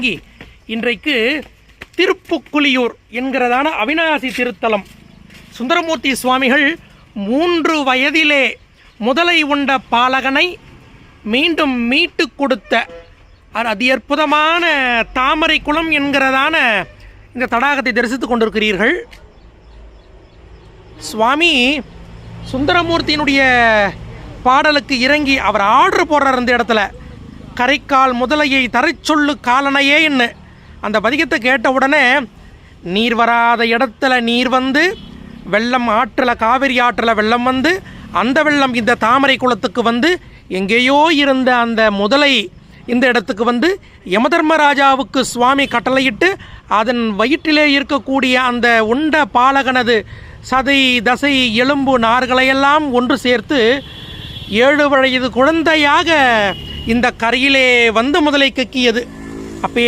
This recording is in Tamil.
இறங்கி இன்றைக்கு திருப்புக்குளியூர் என்கிறதான அவிநாசி திருத்தலம் சுந்தரமூர்த்தி சுவாமிகள் 3 வயதிலே முதலை உண்ட பாலகனை மீண்டும் மீட்டு கொடுத்த அதி அற்புதமான தாமரை குளம் என்கிறதான இந்த தடாகத்தை தரிசித்து கொண்டிருக்கிறீர்கள். சுவாமி சுந்தரமூர்த்தியினுடைய பாடலுக்கு இறங்கி அவர் ஆர்டர் போடுறார். அந்த இடத்துல கரைக்கால் முதலையை தரை சொல்லு காலனையே என்ன அந்த பதிகத்தை கேட்ட உடனே நீர் வராத இடத்துல நீர் வந்து வெள்ளம் ஆற்றில் காவிரி ஆற்றில் வெள்ளம் வந்து அந்த வெள்ளம் இந்த தாமரை குளத்துக்கு வந்து எங்கேயோ இருந்த அந்த முதலை இந்த இடத்துக்கு வந்து யமதர்மராஜாவுக்கு சுவாமி கட்டளையிட்டு அதன் வயிற்றிலே இருக்கக்கூடிய அந்த உண்ட பாலகனது சதை தசை எலும்பு நார்களையெல்லாம் ஒன்று சேர்த்து 7 வயது குழந்தையாக இந்த கரையிலே வந்து முதலை கக்கியது. அப்பே